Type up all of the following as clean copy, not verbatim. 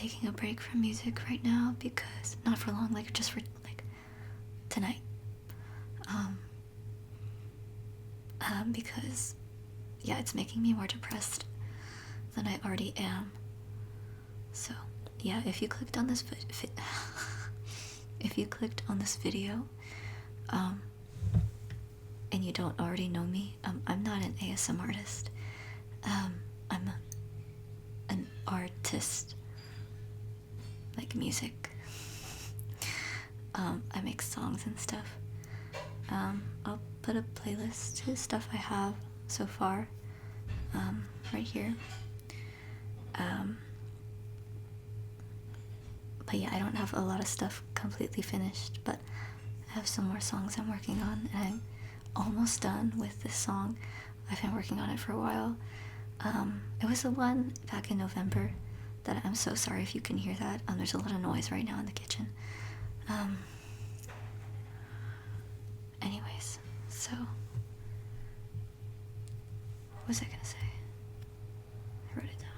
taking a break from music right now because, not for long, like just for like tonight. Because yeah, it's making me more depressed than I already am. So yeah, if you clicked on this if you clicked on this video, and you don't already know me, I'm not an ASMRtist. I'm an artist, like music. I make songs and stuff. I'll put a playlist to stuff I have so far, right here. But yeah, I don't have a lot of stuff completely finished, but I have some more songs I'm working on, and I'm almost done with this song. I've been working on it for a while. It was the one back in November that I'm so sorry if you can hear that. There's a lot of noise right now in the kitchen. Anyways, so what was I gonna say? I wrote it down.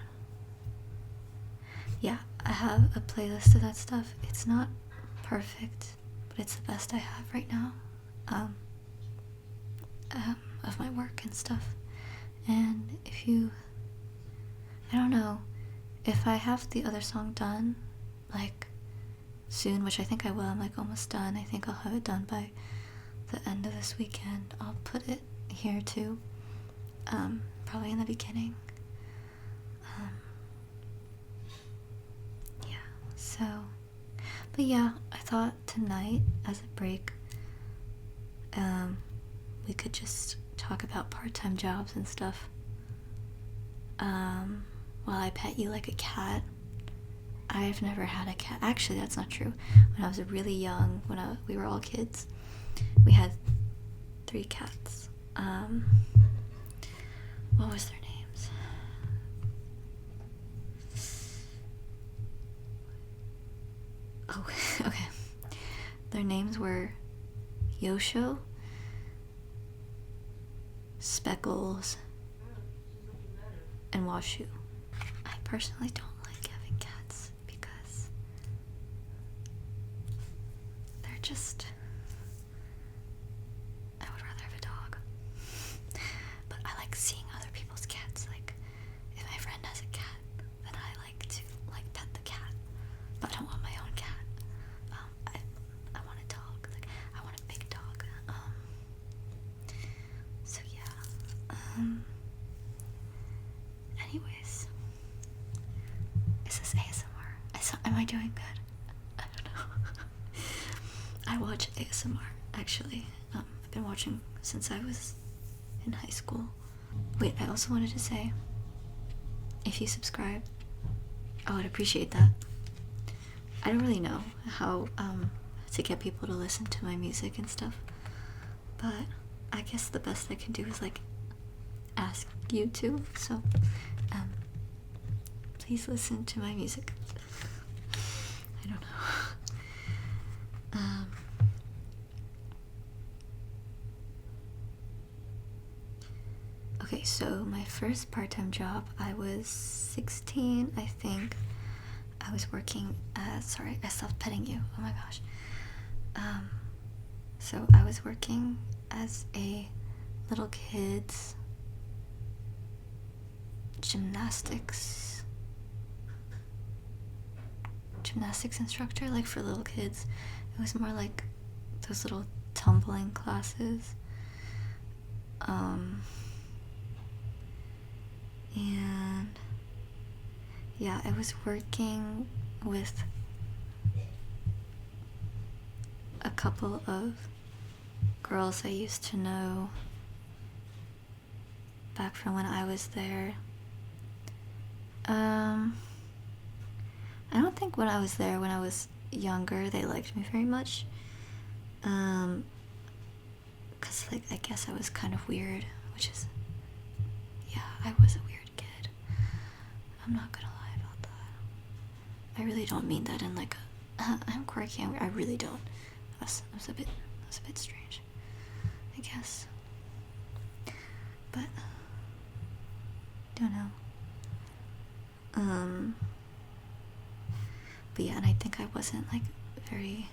Yeah, I have a playlist of that stuff. It's not perfect, but it's the best I have right now, of my work and stuff. And if you, I don't know, if I have the other song done, like, soon, which I think I will, I'm like almost done. I think I'll have it done by the end of this weekend. I'll put it here too, probably in the beginning. Yeah, so, but yeah, I thought tonight, as a break, we could just talk about part-time jobs and stuff, while I pet you like a cat. I've never had a cat. Actually, that's not true. When I was really young, when we were all kids, we had 3 cats. What was their names? Oh, okay. Their names were Yosho, Speckles, and Washu. I personally don't like having cats because they're just, I would rather have a dog. But I like seeing other people's cats. Like, if my friend has a cat, then I like to like pet the cat. But I don't want my own cat. I want a dog. Like, I want a big dog. So yeah. Anyways, is this ASMR? Am I doing good? I don't know. I watch ASMR, actually. I've been watching since I was in high school. Wait, I also wanted to say, if you subscribe, I would appreciate that. I don't really know how to get people to listen to my music and stuff, but I guess the best I can do is like ask you to. So please listen to my music. I don't know. Okay, so my first part-time job, I was 16, I think. I was working as, sorry, I stopped petting you. Oh my gosh. So I was working as a little kid's gymnastics instructor, like for little kids. It was more like those little tumbling classes. And yeah, I was working with a couple of girls I used to know back from when I was there. I don't think when I was there, when I was younger, they liked me very much. 'Cause like, I guess I was kind of weird, which is, yeah, I was a weird kid. I'm not gonna lie about that. I really don't mean that in like I'm quirky. I really don't. That's a bit strange, I guess. But don't know. But yeah, and I think I wasn't like very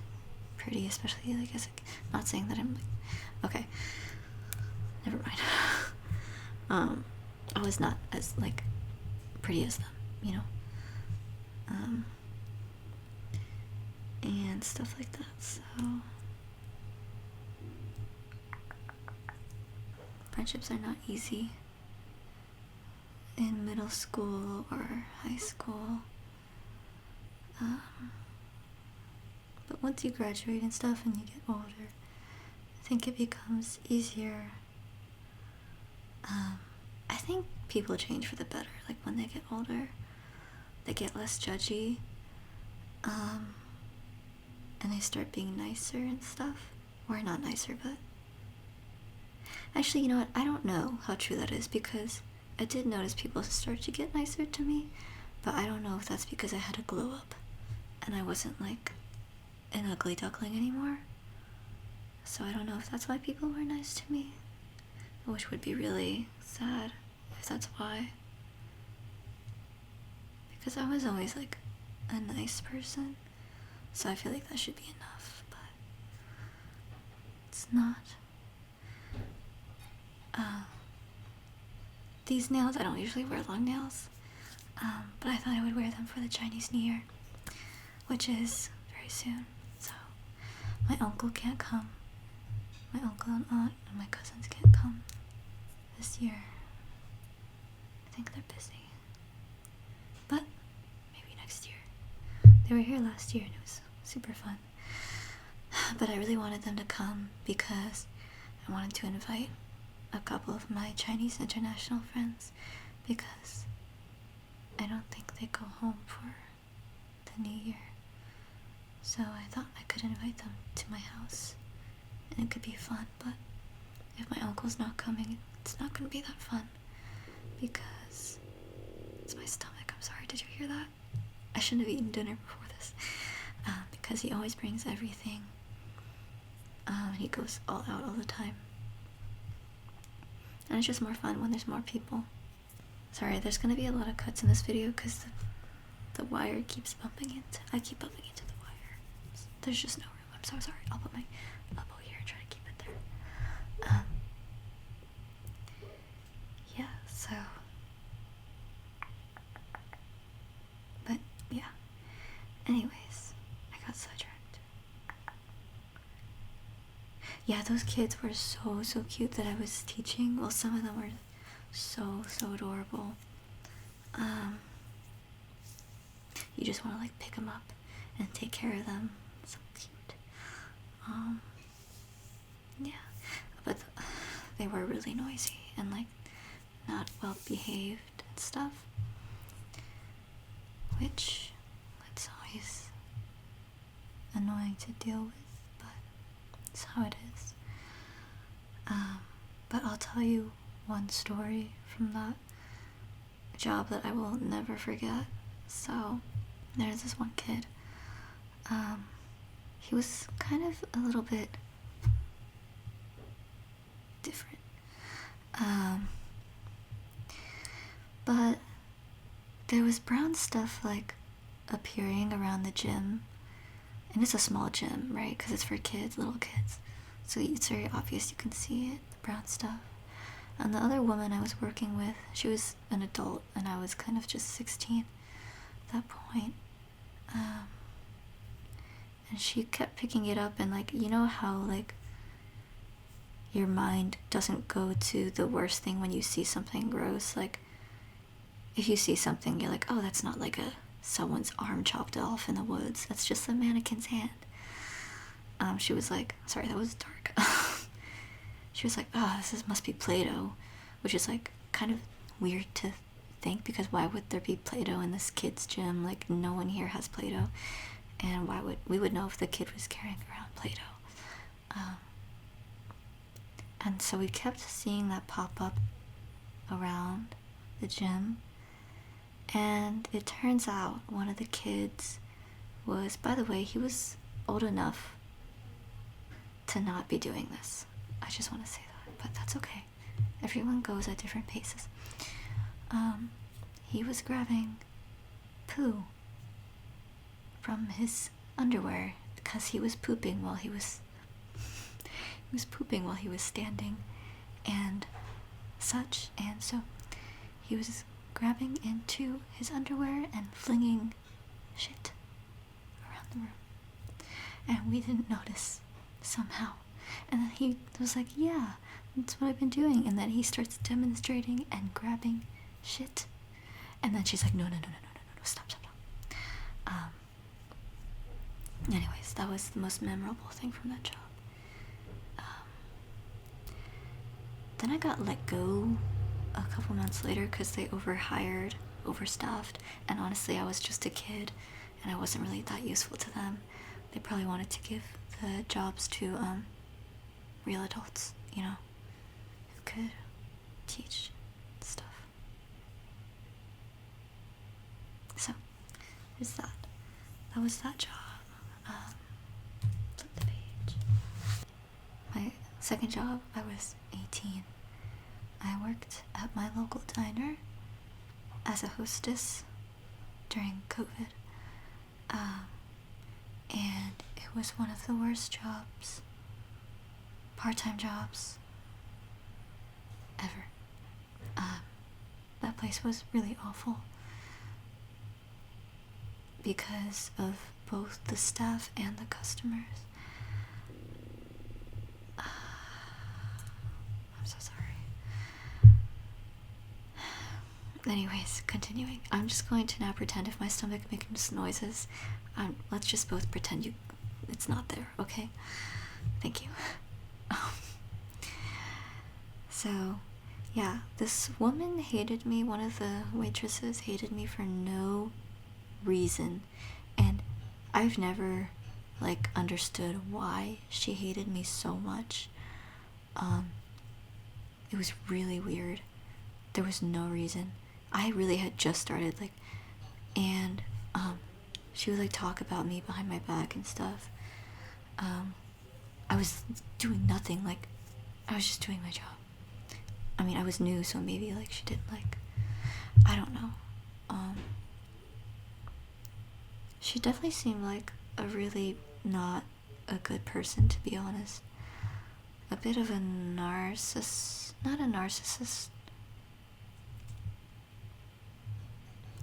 pretty, especially like as not saying that I'm like, okay, never mind. I was not as like pretty as them, you know, and stuff like that. So friendships are not easy in middle school or high school. But once you graduate and stuff and you get older, I think it becomes easier. I think people change for the better. Like when they get older, they get less judgy, and they start being nicer and stuff. Or not nicer, but actually, you know what? I don't know how true that is, because I did notice people start to get nicer to me, but I don't know if that's because I had a glow up and I wasn't like an ugly duckling anymore. So I don't know if that's why people were nice to me, which would be really sad if that's why. Because I was always like a nice person, so I feel like that should be enough, but it's not. These nails, I don't usually wear long nails, but I thought I would wear them for the Chinese New Year, which is very soon. So my uncle can't come. My uncle and aunt and my cousins can't come this year. I think they're busy. But maybe next year. They were here last year and it was super fun. But I really wanted them to come because I wanted to invite a couple of my Chinese international friends, because I don't think they go home for the New Year. So I thought I could invite them to my house and it could be fun, but if my uncle's not coming, it's not gonna be that fun, because it's my stomach. I'm sorry, did you hear that? I shouldn't have eaten dinner before this, because he always brings everything. He goes all out all the time. And it's just more fun when there's more people. Sorry, there's gonna be a lot of cuts in this video because the wire keeps bumping into. I keep bumping into the wire. There's just no room. I'm so sorry. I'll put my elbow here and try to keep it there. Yeah. So. But yeah. Anyways, I got sidetracked. Yeah, those kids were so cute that I was teaching. Well, some of them were so adorable. You just want to like pick them up and take care of them. So cute. Yeah, but they were really noisy and like not well behaved and stuff, which it's always annoying to deal with, but it's how it is. But I'll tell you one story from that job that I will never forget. So there's this one kid. He was kind of a little bit different. But there was brown stuff like appearing around the gym. And it's a small gym, right? Because it's for kids, little kids. So it's very obvious, you can see it, the brown stuff. And the other woman I was working with, she was an adult and I was kind of just 16 at that point. And she kept picking it up, and like, you know how like your mind doesn't go to the worst thing when you see something gross? Like if you see something, you're like, oh, that's not like someone's arm chopped off in the woods. That's just a mannequin's hand. She was like, sorry, that was dark. She was like, oh, must be Play-Doh, which is like kind of weird to think, because why would there be Play-Doh in this kid's gym? Like no one here has Play-Doh, and why would we know if the kid was carrying around Play-Doh? And so we kept seeing that pop up around the gym. And it turns out one of the kids was, by the way, he was old enough to not be doing this. I just want to say that, but that's okay. Everyone goes at different paces. He was grabbing poo from his underwear because he was pooping while he was standing and such. And so he was grabbing into his underwear and flinging shit around the room, and we didn't notice somehow. And then he was like, yeah, that's what I've been doing. And then he starts demonstrating and grabbing shit, and then she's like, no, stop. Anyways, that was the most memorable thing from that job. Then I got let go a couple months later because they overstaffed, and honestly, I was just a kid, and I wasn't really that useful to them. They probably wanted to give the jobs to real adults, who could teach stuff. So, there's that. That was that job. Flip the page. My second job, I was 18. I worked at my local diner as a hostess during COVID. And it was one of the worst jobs, part-time jobs, ever. That place was really awful because of both the staff and the customers. I'm so sorry. Anyways, continuing. I'm just going to now pretend if my stomach makes noises. Let's just both pretend it's not there, okay? Thank you. So, yeah, this woman hated me. One of the waitresses hated me for no reason, and I've never understood why she hated me so much. It was really weird. There was no reason. I really had just started, and she would talk about me behind my back and stuff. I was doing nothing. I was just doing my job. I mean, I was new, so maybe she didn't I don't know. She definitely seemed like a really not a good person, to be honest. A bit of a narcissist. Not a narcissist.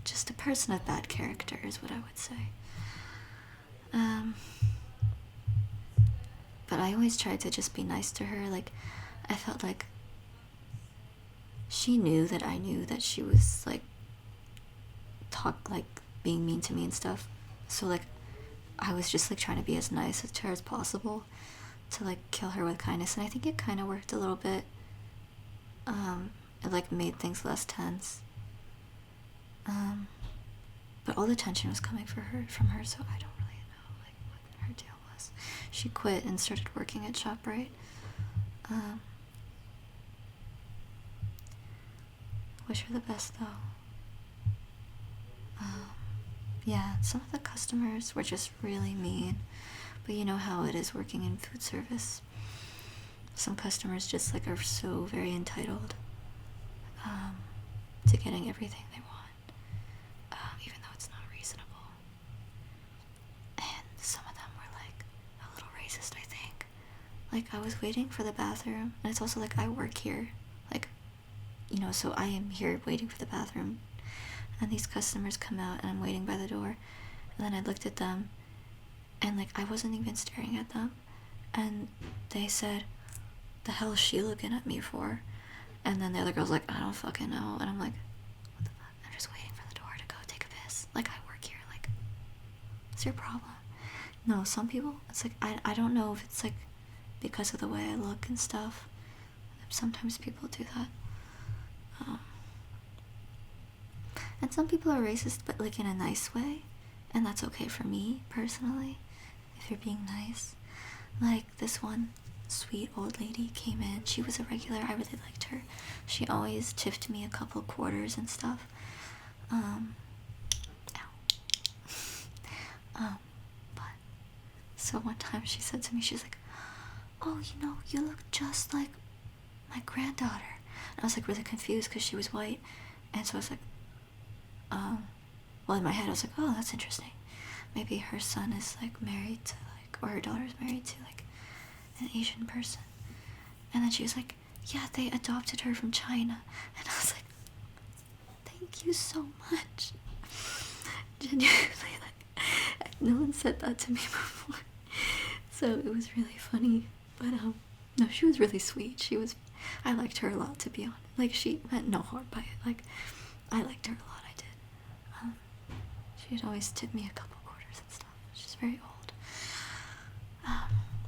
Just a person of bad character is what I would say. But I always tried to just be nice to her. I felt like she knew that I knew that she was being mean to me and stuff. So I was just trying to be as nice to her as possible to kill her with kindness, and I think it kind of worked a little bit. It made things less tense. But all the tension was coming from her, so I don't really know what her deal was. She quit and started working at ShopRite. Wish her the best though. Yeah, some of the customers were just really mean, but you know how it is working in food service. Some customers just are so very entitled to getting everything they want, even though it's not reasonable. And some of them were a little racist, I think. I was waiting for the bathroom, and it's also I work here, so I am here waiting for the bathroom, and these customers come out, and I'm waiting by the door, and then I looked at them, and I wasn't even staring at them, and they said, the hell is she looking at me for? And then the other girl's I don't fucking know, and I'm what the fuck? I'm just waiting for the door to go take a piss. I work here, what's your problem? No, some people, it's I don't know if it's because of the way I look and stuff. Sometimes people do that. And some people are racist, but in a nice way, and that's okay for me personally, if you're being nice. This one sweet old lady came in. She was a regular. I really liked her. She always tipped me a couple quarters and stuff. But so one time she said to me, she's oh, you look just like my granddaughter. And I was really confused because she was white, and so I was well, in my head I was oh, that's interesting. maybe her son is like married to like, or her daughter's married to like an Asian person. And then she was like, yeah, they adopted her from China. And I was like, thank you so much. Genuinely, like, no one said that to me before. So it was really funny. But no, she was really sweet. I liked her a lot, to be honest. Like, she meant no harm by it. Like, I liked her a lot, I did. She'd always tip me a couple quarters and stuff. She's very old.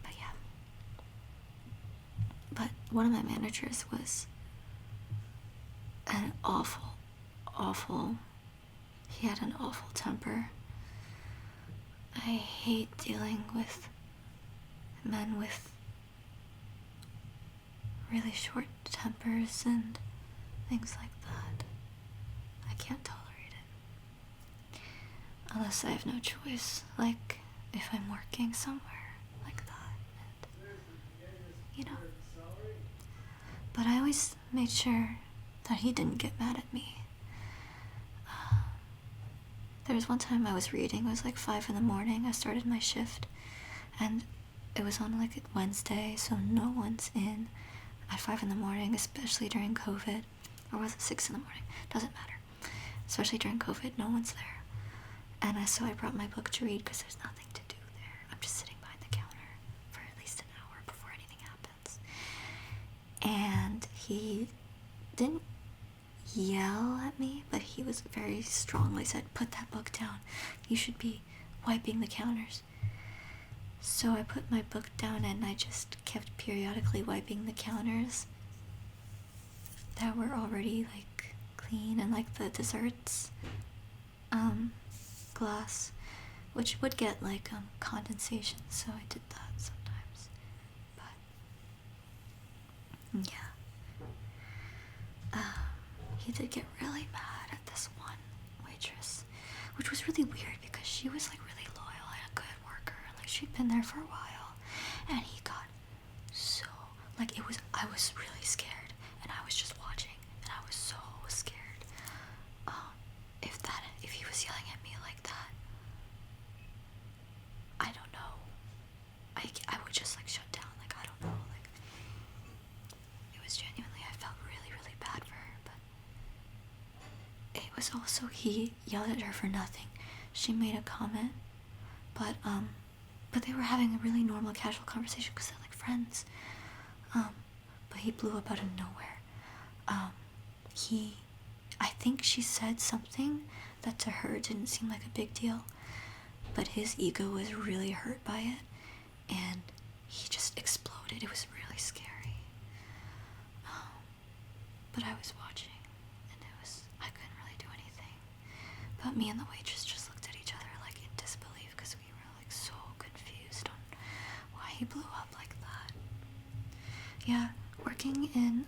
But yeah. But one of my managers was an awful, he had an awful temper. I hate dealing with men with really short tempers and things like that. I can't tolerate it. Unless I have no choice, like if I'm working somewhere like that. And, you know. But I always made sure that he didn't get mad at me. There was one time I was reading, it was like 5 in the morning, I started my shift, and it was on like a Wednesday, so no one's in at 5 in the morning, especially during COVID. Or was it 6 in the morning? Doesn't matter. Especially during COVID, no one's there. And so I brought my book to read because there's nothing to do there. I'm just sitting behind the counter for at least an hour before anything happens. And he didn't yell at me, but he was very strongly said, put that book down. You should be wiping the counters. So I put my book down and I just kept periodically wiping the counters that were already like clean, and like the desserts glass, which would get like condensation, so I did that sometimes. But yeah. He did get really mad at this one waitress, which was really weird because she was like really loyal and a good worker, and like she'd been there for a while, and he got so like I was really scared, and I was just watching, and I was so scared. If he was yelling at me like that, I don't know. I would just like shut down. Like, I don't know. Like, it was genuinely, I felt really, really bad for her, but it was also, he yelled at her for nothing. She made a comment, but they were having a really normal, casual conversation because they're like friends. But he blew up out of nowhere. I think she said something that to her didn't seem like a big deal, but his ego was really hurt by it, and he just exploded. It was really scary. But I was watching, and I couldn't really do anything. But me and the waitress just looked at each other like in disbelief because we were like so confused on why he blew up like that. Yeah, working in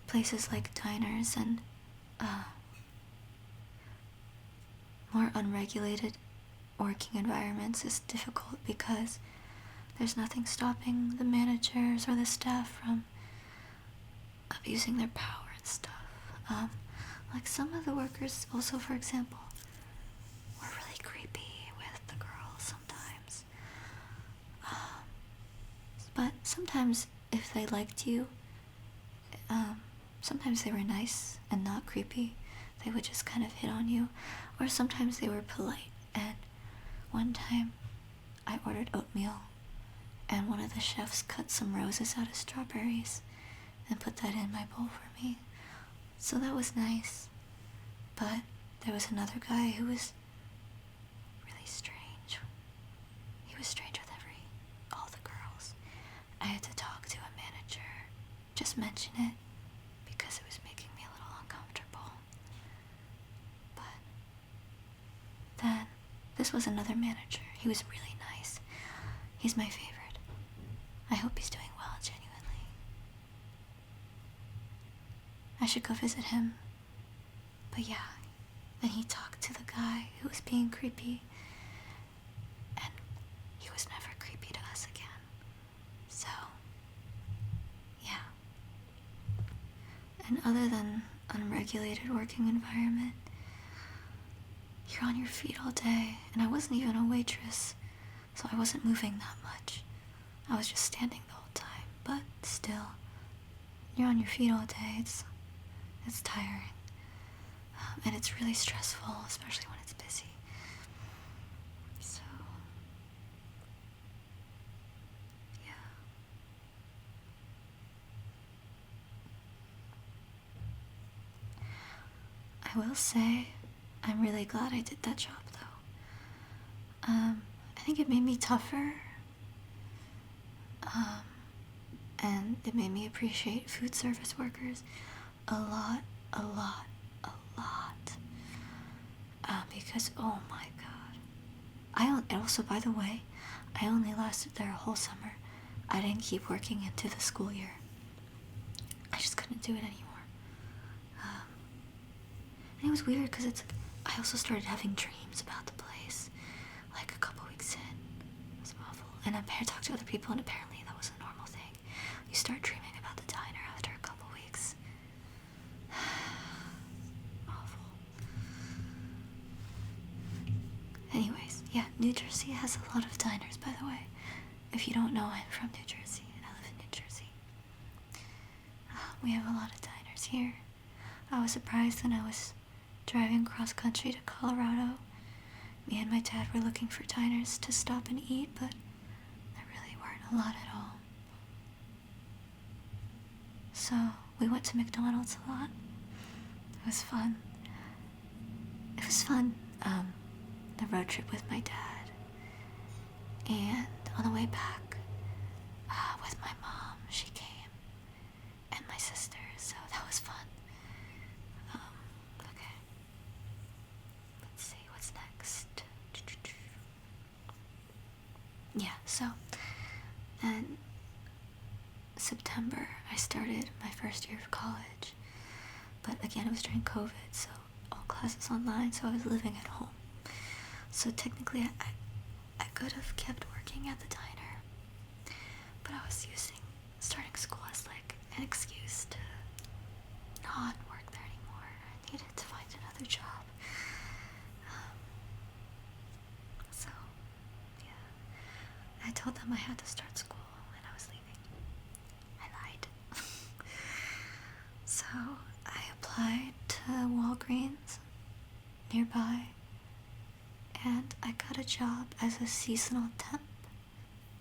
places like diners and more unregulated working environments is difficult because there's nothing stopping the managers or the staff from abusing their power and stuff. Like some of the workers also, for example, were really creepy with the girls sometimes. But sometimes if they liked you, sometimes they were nice and not creepy. They would just kind of hit on you. Or sometimes they were polite. And one time I ordered oatmeal, and one of the chefs cut some roses out of strawberries and put that in my bowl for me. So that was nice. But there was another guy who was really strange. He was strange with all the girls. I had to talk to a manager, just mention it, because it was making me a little uncomfortable. But then, this was another manager. He was really nice. He's my favorite. I hope he's doing well, genuinely. I should go visit him. But yeah, then he talked to the guy who was being creepy, and he was never creepy to us again. So, yeah. And other than unregulated working environment, you're on your feet all day, and I wasn't even a waitress, so I wasn't moving that much. I was just standing the whole time, but still, you're on your feet all day. It's tiring, and it's really stressful, especially when it's busy. So, yeah. I will say, I'm really glad I did that job, though. I think it made me tougher, and it made me appreciate food service workers a lot, a lot, a lot. Because, oh my god. And also, by the way, I only lasted there a whole summer. I didn't keep working into the school year. I just couldn't do it anymore. And it was weird because I also started having dreams about the place, like a couple weeks in. It was awful. And I talked to other people, and apparently that was a normal thing. You start dreaming about the diner after a couple weeks. Awful. Anyways, yeah, New Jersey has a lot of diners, by the way. If you don't know, I'm from New Jersey, and I live in New Jersey. We have a lot of diners here. I was surprised when I was driving cross country to Colorado. Me and my dad were looking for diners to stop and eat, but there really weren't a lot at all. So we went to McDonald's a lot. It was fun. It was fun, the road trip with my dad. And on the way back, with my mom, she came, and my sister, so that was fun. Okay. Let's see, what's next? Yeah, so, then September, I started my first year of college. But again, it was during COVID, so all classes online, so I was living at home. So technically, I could have kept working at the diner, but I was using starting school as like an excuse to not work there anymore. I needed to find another job. So, yeah. I told them I had to start school and I was leaving. I lied. So, I applied to Walgreens nearby, and I got a job as a seasonal temp.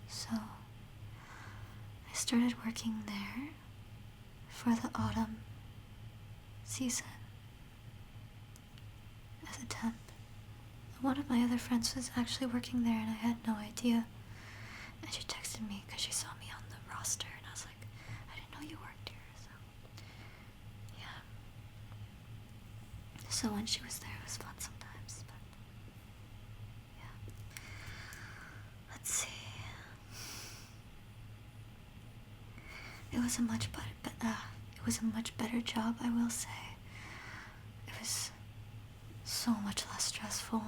So, I started working there for the autumn season as a temp. One of my other friends was actually working there, and I had no idea. And she texted me because she saw me on the roster, and I was like, I didn't know you worked here, so yeah. So when she was there, it was fun sometimes, but yeah. Let's see. It was a much better job, I will say. It was so much less stressful.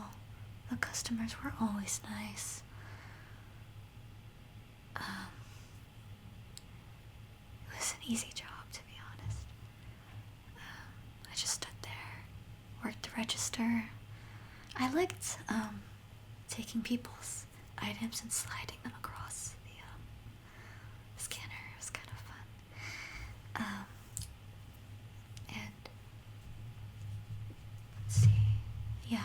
The customers were always nice. It was an easy job, to be honest. I just stood there, worked the register. I liked taking people's items and sliding them across the scanner. It was kind of fun. And let's see. Yeah.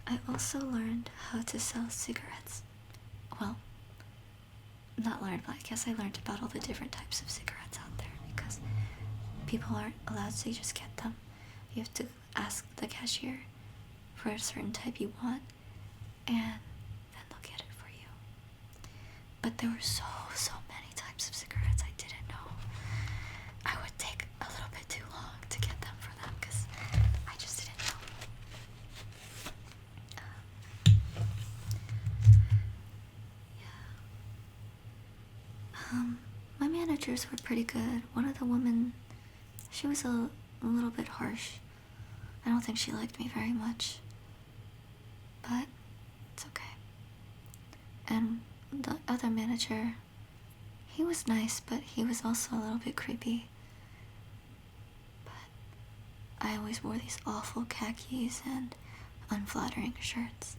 I also learned how to sell cigarettes. Well, not learned, but I guess I learned about all the different types of cigarettes out there, because people aren't allowed to just get them. You have to ask the cashier for a certain type you want, and then they'll get it for you. But there were so many types of cigarettes I didn't know. I would take a little bit too long to get them for them, because I just didn't know. My managers were pretty good. One of the women, she was a little bit harsh. I don't think she liked me very much, but it's okay. And the other manager, he was nice, but he was also a little bit creepy. But I always wore these awful khakis and unflattering shirts.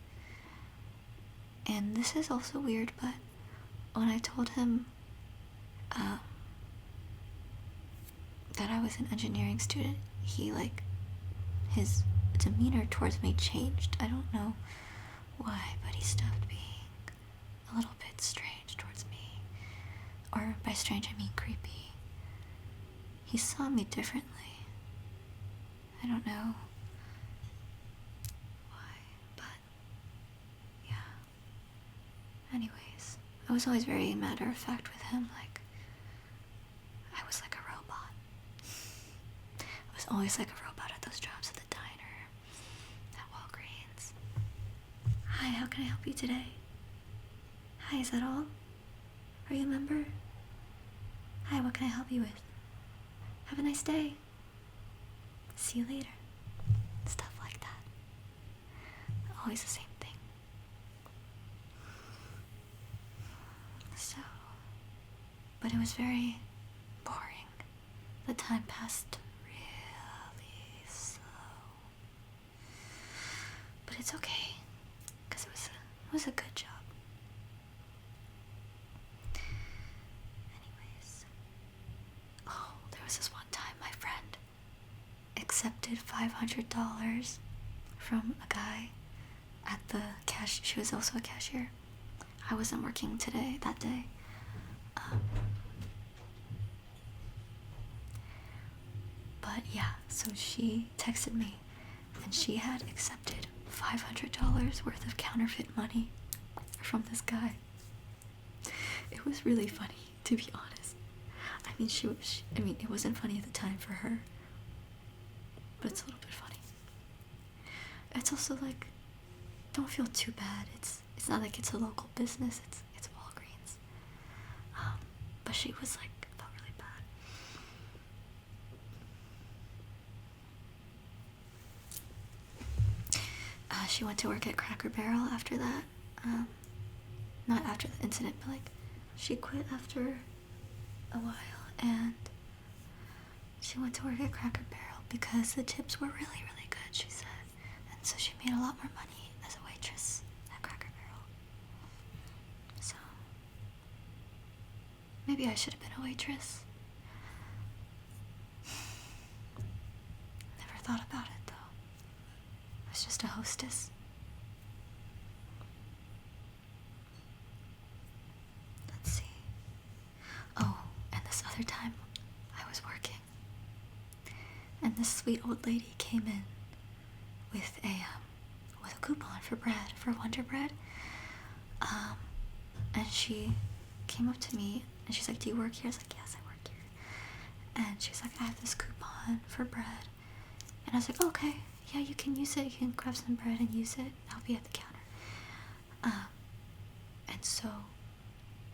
And this is also weird, but when I told him that I was an engineering student, he, like, his demeanor towards me changed. I don't know why, but he stopped being a little bit strange towards me. Or by strange, I mean creepy. He saw me differently. I don't know why, but yeah. Anyways, I was always very matter of fact with him, like, I was like a robot. I was always like a robot at those jobs at the diner, at Walgreens. Hi, how can I help you today? Hi, is that all? Are you a member? Hi, what can I help you with? Have a nice day. See you later. Stuff like that. Always the same thing. So, but it was very boring. The time passed really slow. But it's okay, because it was a good job. Anyways. Oh, there was this one time my friend accepted $500 from a guy at the cash. She was also a cashier. I wasn't working that day. But yeah, so she texted me and she had accepted $500 worth of counterfeit money from this guy. It was really funny, to be honest. I mean, it wasn't funny at the time for her, but it's a little bit funny. It's also like, don't feel too bad. It's not like it's a local business. It's Walgreens. But she was like, felt really bad. She went to work at Cracker Barrel after that. Not after the incident, but like, she quit after a while, and she went to work at Cracker Barrel because the tips were really, really good, she said. And so she made a lot more money as a waitress at Cracker Barrel. So, maybe I should have been a waitress. Never thought about it, though. I was just a hostess. Let's see. Oh, and this other time, I was working, and this sweet old lady came in with a coupon for bread, for Wonder Bread. And she came up to me and she's like, "Do you work here?" I was like, "Yes, I work here." And she's like, "I have this coupon for bread." And I was like, "Oh, okay, yeah, you can use it. You can grab some bread and use it. I'll be at the counter." And so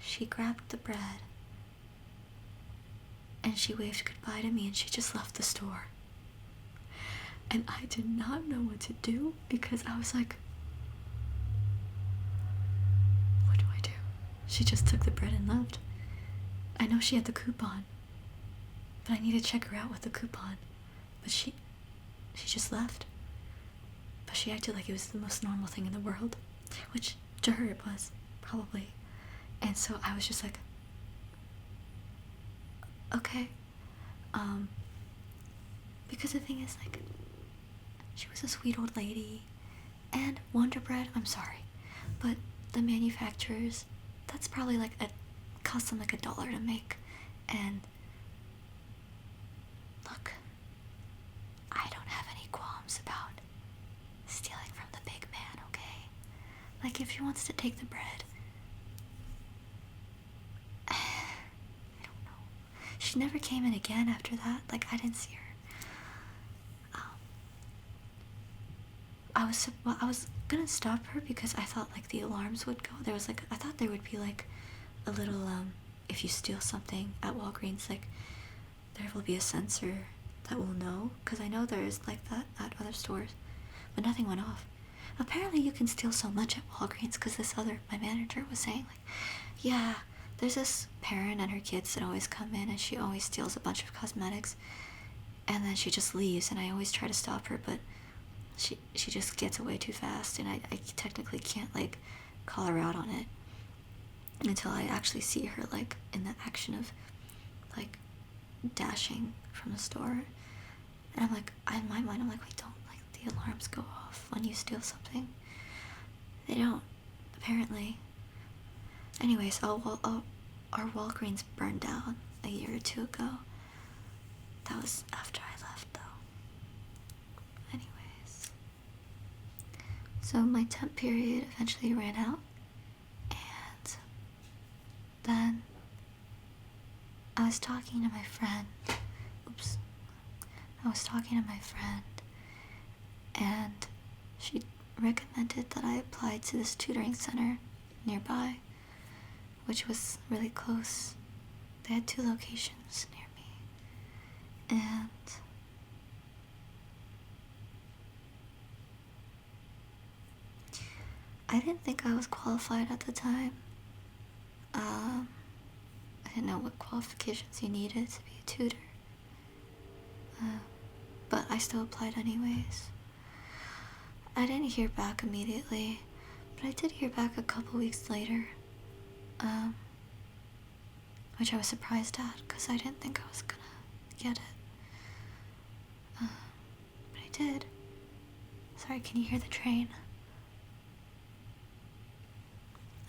she grabbed the bread and she waved goodbye to me and she just left the store. And I did not know what to do because I was like, what do I do? She just took the bread and left. I know she had the coupon, but I need to check her out with the coupon. But she just left. But she acted like it was the most normal thing in the world, which to her it was, probably. And so I was just like, okay. Because the thing is, like, she was a sweet old lady, and Wonder Bread, I'm sorry, but the manufacturers, that's probably like cost them like $1 to make. And look, I don't have any qualms about stealing from the big man, okay? Like, if she wants to take the bread, I don't know. She never came in again after that. Like, I didn't see her. I was gonna stop her because I thought like the alarms would go. I thought there would be like a little, if you steal something at Walgreens, like there will be a sensor that will know, because I know there is like that at other stores, but nothing went off. Apparently you can steal so much at Walgreens, because my manager was saying, like, yeah, there's this parent and her kids that always come in and she always steals a bunch of cosmetics and then she just leaves, and I always try to stop her, but she just gets away too fast, and I technically can't like call her out on it until I actually see her like in the action of like dashing from the store. And I'm like, in my mind, I'm like, wait, don't like the alarms go off when you steal something? They don't, apparently. Anyways, our Walgreens burned down a year or two ago. That was after I left, though. Anyways, so my temp period eventually ran out, and then I was talking to my friend. Oops. I was talking to my friend, and she recommended that I apply to this tutoring center nearby, which was really close. They had 2 locations near me, and I didn't think I was qualified at the time. I didn't know what qualifications you needed to be a tutor, but I still applied anyways. I didn't hear back immediately, but I did hear back a couple weeks later, which I was surprised at because I didn't think I was gonna get it. But I did. Sorry, can you hear the train?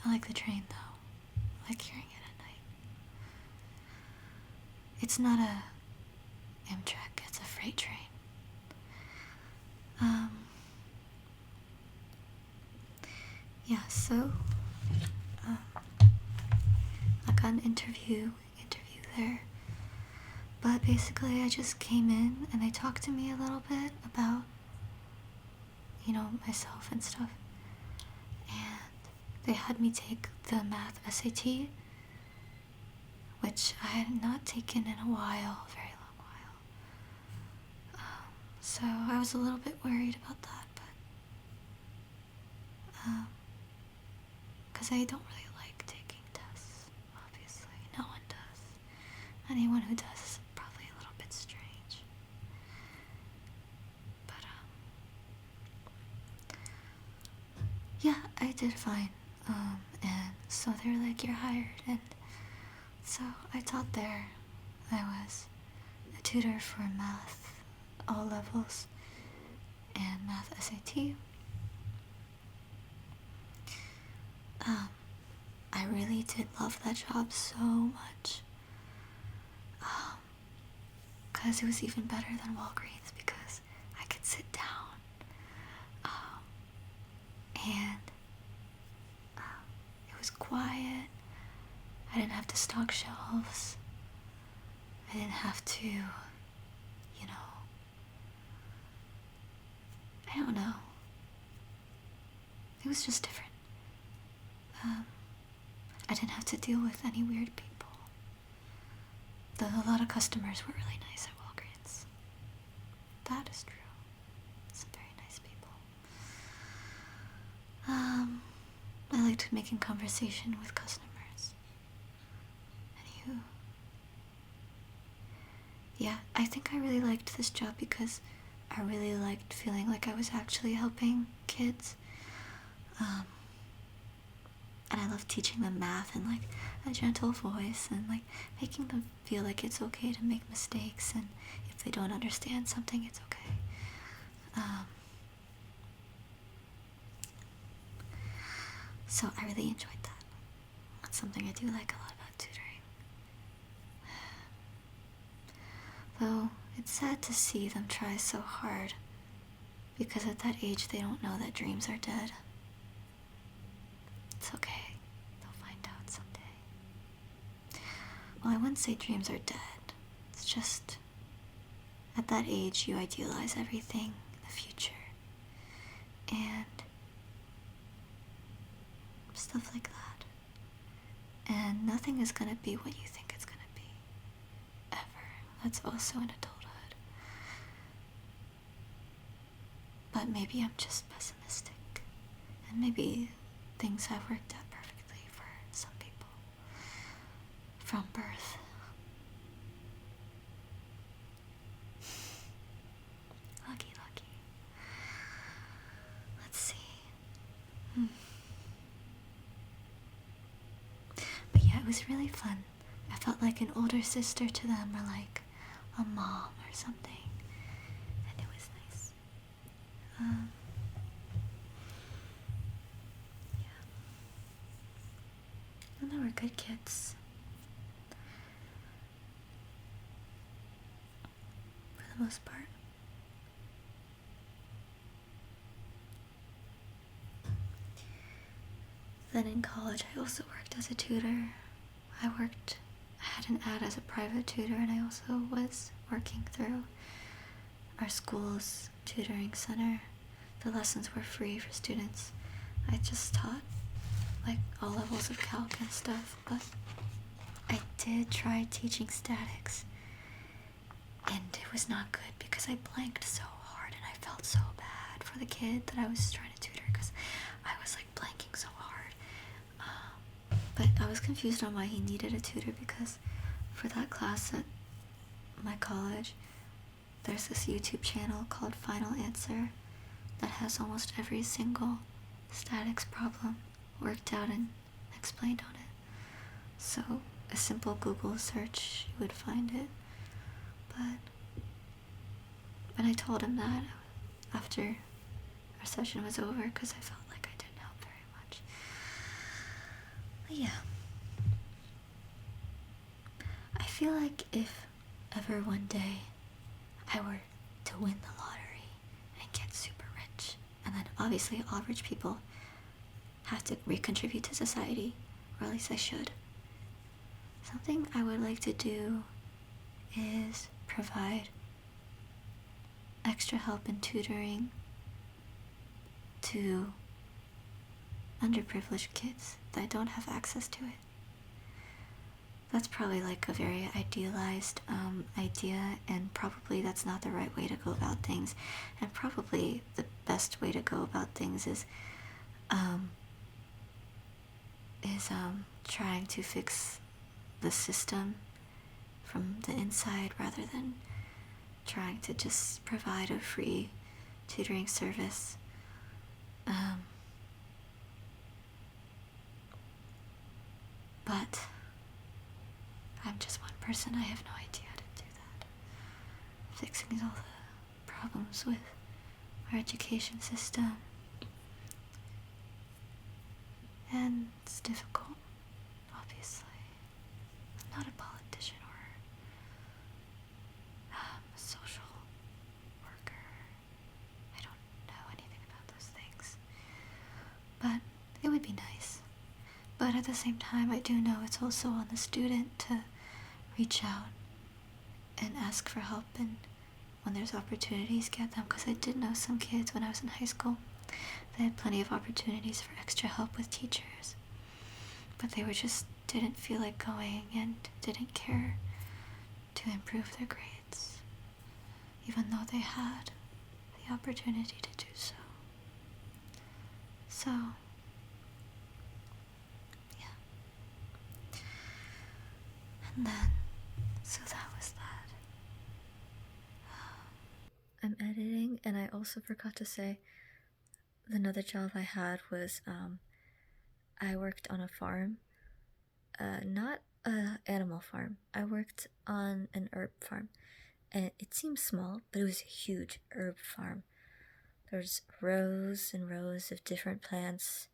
I like the train though. I like hearing it at night. It's not a Amtrak, it's a freight train. Yeah, so I got an interview there. But basically I just came in and they talked to me a little bit about, myself and stuff. And they had me take the math SAT, which I had not taken in a while, a very long while. So I was a little bit worried about that, but because I don't really like taking tests, obviously. No one does. Anyone who does is probably a little bit strange. But, yeah, I did fine. And so they were like, you're hired. And so I taught there. I was a tutor for math, all levels, and math SAT. I really did love that job so much. Because it was even better than Walgreens because I could sit down. And it was quiet. I didn't have to stock shelves. I didn't have to, I don't know. It was just different. I didn't have to deal with any weird people. Though a lot of customers were really nice at Walgreens. That is true. Some very nice people. I liked making conversation with customers. Anywho. Yeah, I think I really liked this job because I really liked feeling like I was actually helping kids. And I love teaching them math in like a gentle voice and like making them feel like it's okay to make mistakes, and if they don't understand something, it's okay. So I really enjoyed that. That's something I do like a lot about tutoring. Though it's sad to see them try so hard, because at that age they don't know that dreams are dead. It's okay. They'll find out someday. Well, I wouldn't say dreams are dead. It's just, at that age, you idealize everything in the future. And stuff like that. And nothing is gonna be what you think it's gonna be. Ever. That's also in adulthood. But maybe I'm just pessimistic. And maybe things have worked out perfectly for some people. From birth. Lucky. Mm. But yeah, it was really fun. I felt like an older sister to them, or like a mom or something, and it was nice. Um, yeah, and they were good kids for the most part. Then in college, I also worked as a tutor. I had an ad as a private tutor, and I also was working through our school's tutoring center. The lessons were free for students. I just taught like all levels of calc and stuff, but I did try teaching statics, and it was not good because I blanked so hard, and I felt so bad for the kid that I was trying to tutor because I was like blanking so hard. But I was confused on why he needed a tutor, because for that class at my college, there's this YouTube channel called Final Answer that has almost every single statics problem worked out and explained on it. So a simple Google search, you would find it. But I told him that after our session was over, because I felt like I didn't help very much. But yeah. I feel like if ever one day I were to win the lottery and get super rich, and then obviously all rich people have to recontribute to society, or at least I should. Something I would like to do is provide extra help and tutoring to underprivileged kids that don't have access to it. That's probably like a very idealized idea, and probably that's not the right way to go about things. And probably the best way to go about things is trying to fix the system from the inside, rather than trying to just provide a free tutoring service. But I'm just one person. I have no idea how to do that. Fixing all the problems with our education system. And it's difficult, obviously. I'm not a politician or a social worker. I don't know anything about those things. But it would be nice. But at the same time, I do know it's also on the student to reach out and ask for help, and when there's opportunities, get them. Because I did know some kids when I was in high school. They had plenty of opportunities for extra help with teachers, but they didn't feel like going and didn't care to improve their grades, even though they had the opportunity to do so. So, yeah. And then, so that was that. I'm editing, and I also forgot to say another job I had was I worked on a farm. Not a animal farm. I worked on an herb farm, and it seemed small, but it was a huge herb farm. There's rows and rows of different plants.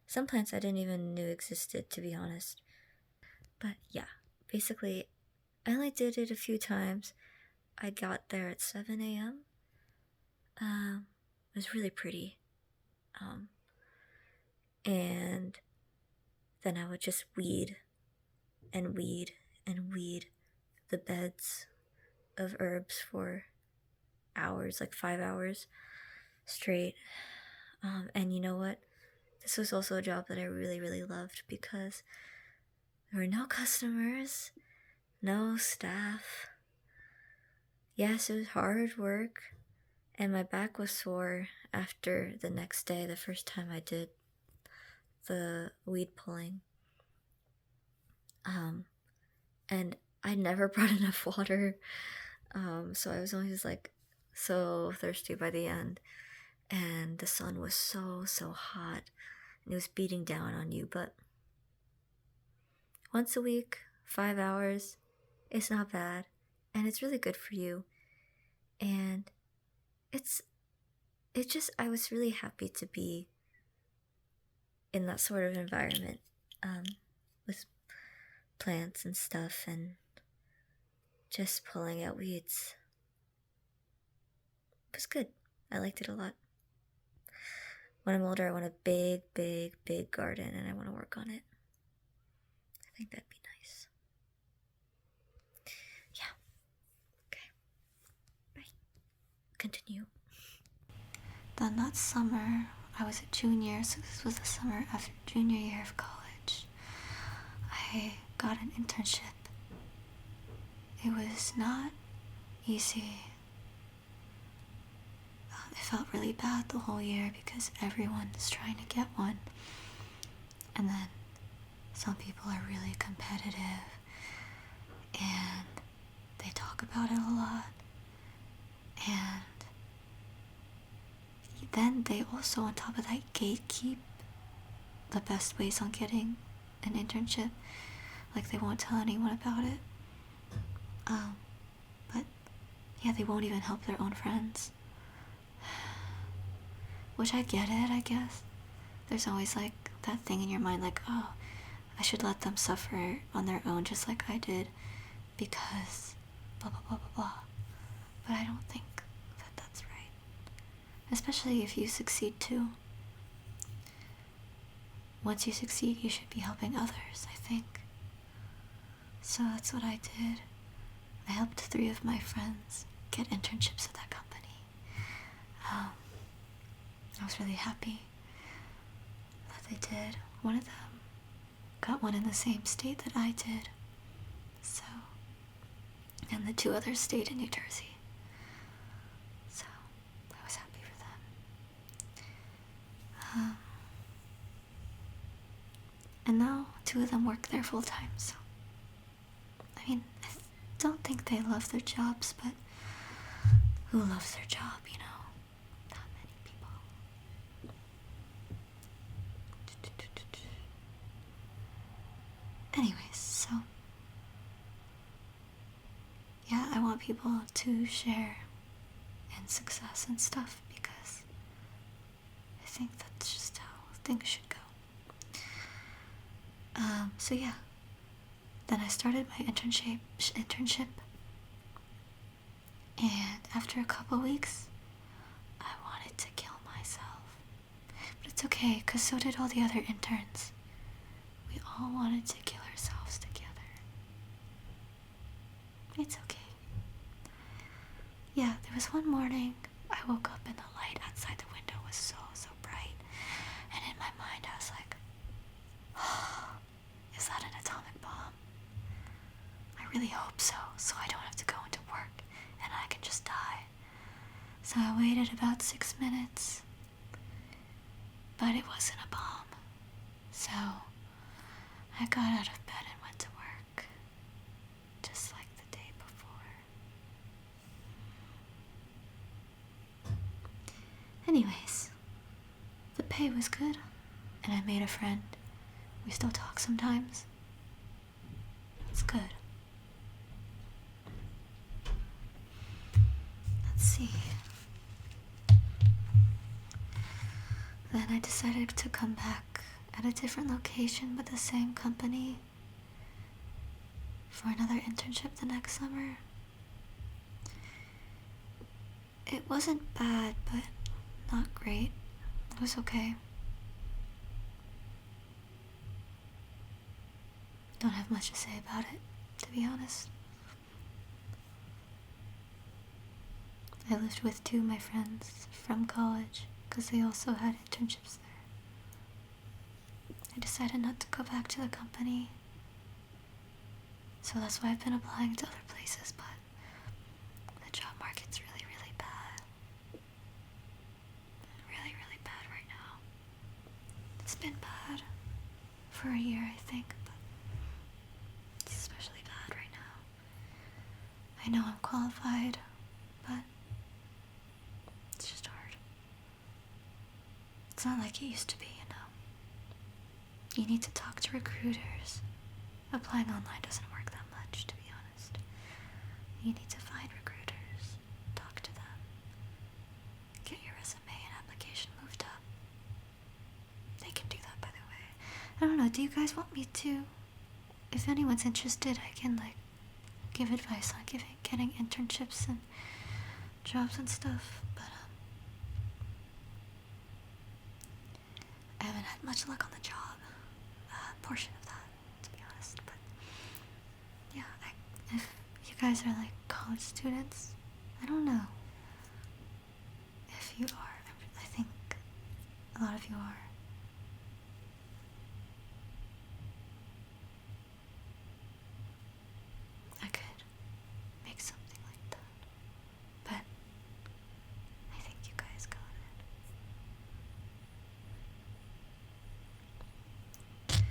Some plants I didn't even knew existed, to be honest. But yeah, basically, I only did it a few times. I got there at 7 a.m. It was really pretty. And then I would just weed and weed and weed the beds of herbs for hours, like 5 hours straight. And you know what? This was also a job that I really, really loved, because there were no customers, no staff. Yes, it was hard work, and my back was sore after the next day, the first time I did the weed pulling. And I never brought enough water, so I was always like so thirsty by the end, and the sun was so hot, and it was beating down on you, but once a week, 5 hours, it's not bad, and it's really good for you. And I was really happy to be in that sort of environment, with plants and stuff, and just pulling out weeds. It was good. I liked it a lot. When I'm older, I want a big, big, big garden, and I want to work on it. I think that'd be nice. Yeah. Okay. Bye. Continue. Then that summer, I was a junior, so this was the summer after junior year of college. I got an internship. It was not easy. It felt really bad the whole year because everyone's trying to get one. And then some people are really competitive and they talk about it a lot. And then they also, on top of that, gatekeep the best ways on getting an internship. Like, they won't tell anyone about it. But yeah, they won't even help their own friends. Which I get it, I guess. There's always like that thing in your mind, like, oh, I should let them suffer on their own just like I did because blah blah blah blah blah. But I don't think that that's right. Especially if you succeed too. Once you succeed, you should be helping others, I think. So that's what I did. I helped 3 of my friends get internships at that company. I was really happy that they did. One of them got one in the same state that I did. So, and the 2 others stayed in New Jersey. So, I was happy for them. And now 2 of them work there full time, so. I mean, I don't think they love their jobs, but who loves their job, you know? Not many people. Anyways, so. Yeah, I want people to share in success and stuff because I think that's just how things should go. So yeah. Then I started my internship, and after a couple weeks, I wanted to kill myself. But it's okay, because so did all the other interns. We all wanted to kill ourselves together. It's okay. Yeah, there was one morning, I woke up and the light outside the window was so bright. And in my mind, I was like, oh, is that an atomic bomb? I really hope so I don't have to go into work and I can just die. So I waited about 6 minutes, but it wasn't a bomb. So I got out of bed and went to work, just like the day before. Anyways, the pay was good, and I made a friend. We still talk sometimes. It's good. Let's see. Then I decided to come back at a different location but the same company for another internship the next summer. It wasn't bad, but not great. It was okay. Don't have much to say about it, to be honest. I lived with 2 of my friends from college because they also had internships there. I decided not to go back to the company, so that's why I've been applying to other places, but the job market's really, really bad. Really, really bad right now. It's been bad for a year, I think, but it's especially bad right now. I know I'm qualified, but it's just hard. It's not like it used to be, you know. You need to talk to recruiters. Applying online doesn't work that much, to be honest. You need to find recruiters, talk to them, get your resume and application moved up. They can do that, by the way. I don't know, do you guys want me to? If anyone's interested, I can, like, give advice on getting internships and jobs and stuff, but, I haven't had much luck on the job portion of that, to be honest, but, yeah, if you guys are, like, college students, I don't know if you are. I think a lot of you are. I could make something like that, but I think you guys got it.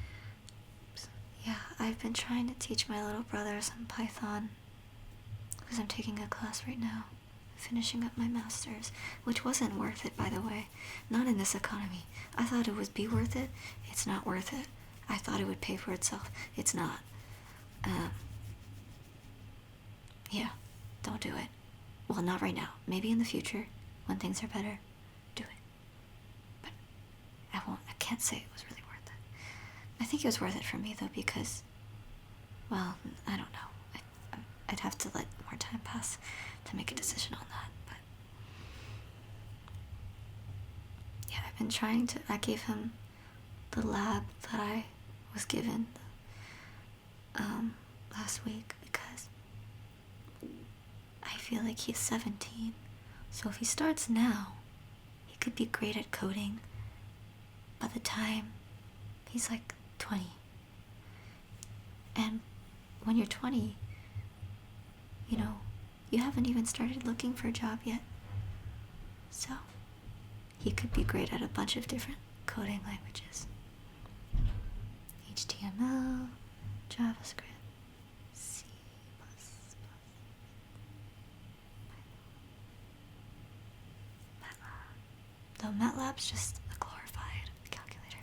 So, yeah, I've been trying to teach my little brother some Python because I'm taking a class right now, finishing up my master's, which wasn't worth it, by the way. Not in this economy. I thought it would be worth it. It's not worth it. I thought it would pay for itself. It's not. Yeah, don't do it. Well, not right now. Maybe in the future, when things are better, do it. But I can't say it was really worth it. I think it was worth it for me, though, because, well, I don't know. I'd have to let more time pass to make a decision on that, but yeah, I've been trying to. I gave him the lab that I was given last week because I feel like he's 17, so if he starts now, he could be great at coding by the time he's like 20. And when you're 20, you know, you haven't even started looking for a job yet. So, he could be great at a bunch of different coding languages. HTML, JavaScript, C++. MATLAB. Though MATLAB's just a glorified calculator.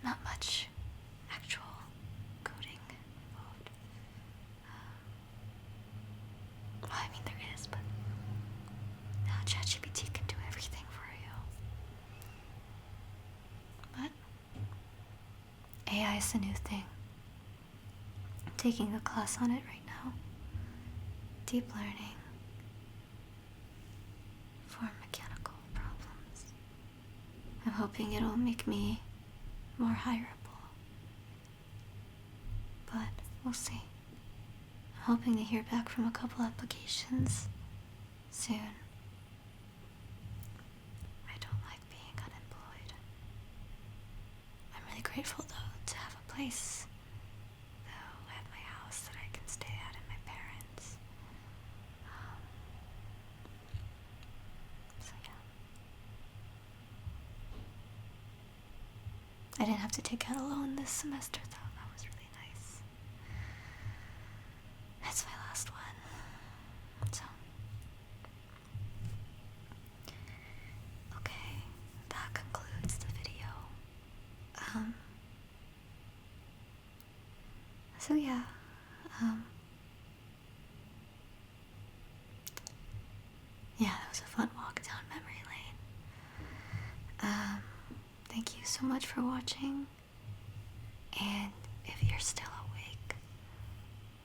Not much actual coding involved. Well, I mean, there is, but now ChatGPT can do everything for you. But AI is the new thing. I'm taking a class on it right now. Deep learning for mechanical problems. I'm hoping it'll make me more hireable. But we'll see. I'm hoping to hear back from a couple applications soon. I don't like being unemployed. I'm really grateful, though, to have a place, though, at my house that I can stay at and my parents. So, yeah. I didn't have to take out a loan this semester, though. That was really nice. That's my last one. So, okay, that concludes the video. So yeah, yeah, that was a fun walk down memory lane. Thank you so much for watching, and if you're still awake,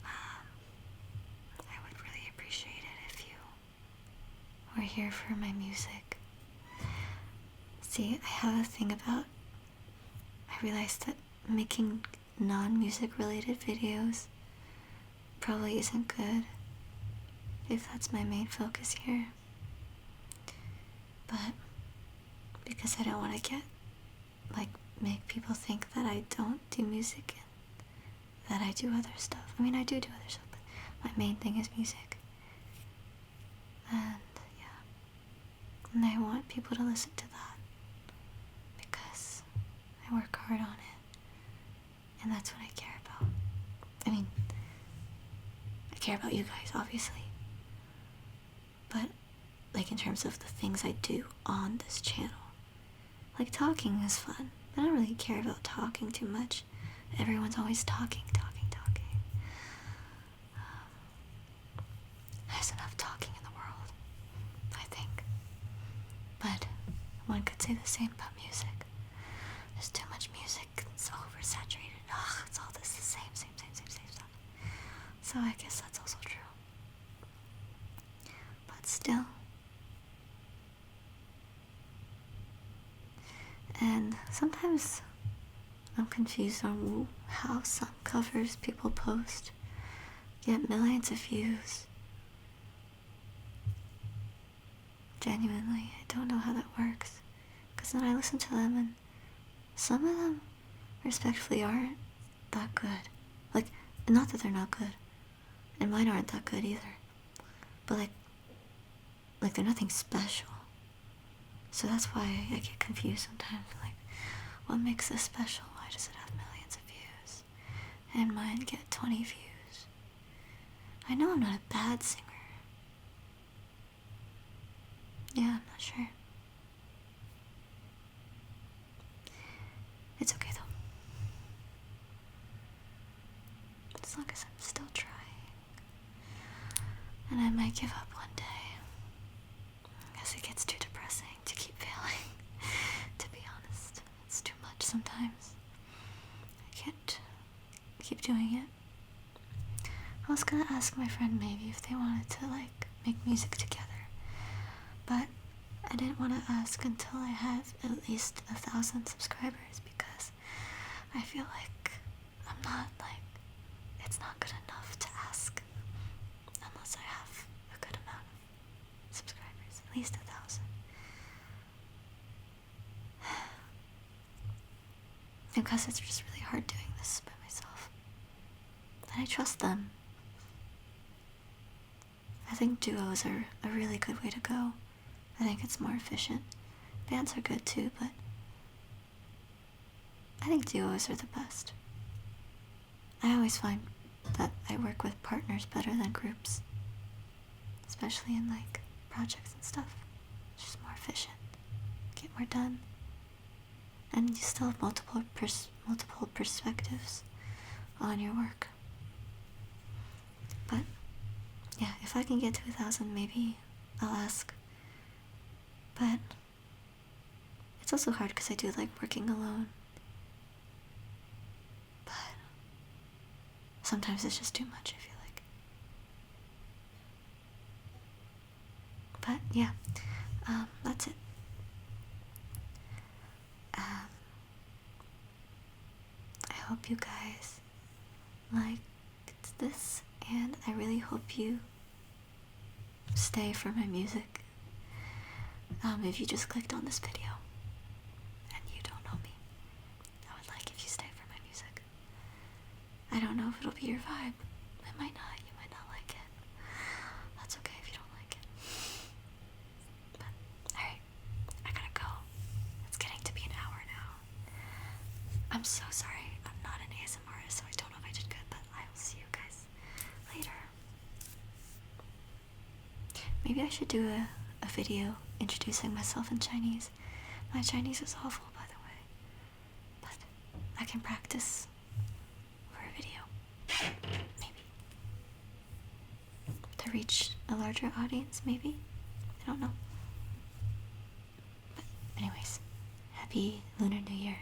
I would really appreciate it if you were here for my music. See, I have a thing about, I realized that making non-music related videos probably isn't good if that's my main focus here. But because I don't want to make people think that I don't do music and that I do other stuff. I mean, I do other stuff, but my main thing is music. And yeah, and I want people to listen to that because I work hard on it, and that's what I care about. I mean, I care about you guys, obviously, but like in terms of the things I do on this channel, like talking is fun, I don't really care about talking too much. Everyone's always talking. There's enough talking in the world, I think. But one could say the same about music. There's too much music. It's oversaturated. Ugh, it's all this the same stuff. So I guess that's also true. But still. And sometimes I'm confused on how some covers people post get millions of views. Genuinely, I don't know how that works. Because then I listen to them and some of them respectfully aren't that good. Like, not that they're not good. And mine aren't that good either. But like they're nothing special. So that's why I get confused sometimes. Like, what makes this special? Why does it have millions of views? And mine get 20 views. I know I'm not a bad singer. Yeah, I'm not sure. It's okay though. As long as I'm still trying. And I might give up one day. Because it gets too depressing to keep failing. To be honest, it's too much sometimes. I can't keep doing it. I was gonna ask my friend maybe if they wanted to make music together. But I didn't want to ask until I had at least 1,000 subscribers because I feel like it's not good enough to ask unless I have a good amount of subscribers, at least 1,000. Because it's just really hard doing this by myself. And I trust them. I think duos are a really good way to go. I think it's more efficient. Bands are good too, but I think duos are the best. I always find that I work with partners better than groups. Especially in projects and stuff. It's just more efficient. Get more done. And you still have multiple perspectives on your work. But yeah, if I can get to 1,000, maybe I'll ask. But it's also hard because I do like working alone. But sometimes it's just too much, I feel like. But yeah, that's it. I hope you guys liked this, and I really hope you stay for my music. If you just clicked on this video and you don't know me, I would like if you stay for my music. I don't know if it'll be your vibe. It might not. You might not like it. That's okay if you don't like it. But, alright. I gotta go. It's getting to be an hour now. I'm so sorry. I'm not an ASMRtist, so I don't know if I did good, but I will see you guys later. Maybe I should do a video introducing myself in Chinese. My Chinese is awful, by the way. But I can practice for a video. Maybe. To reach a larger audience, maybe? I don't know. But anyways, happy Lunar New Year.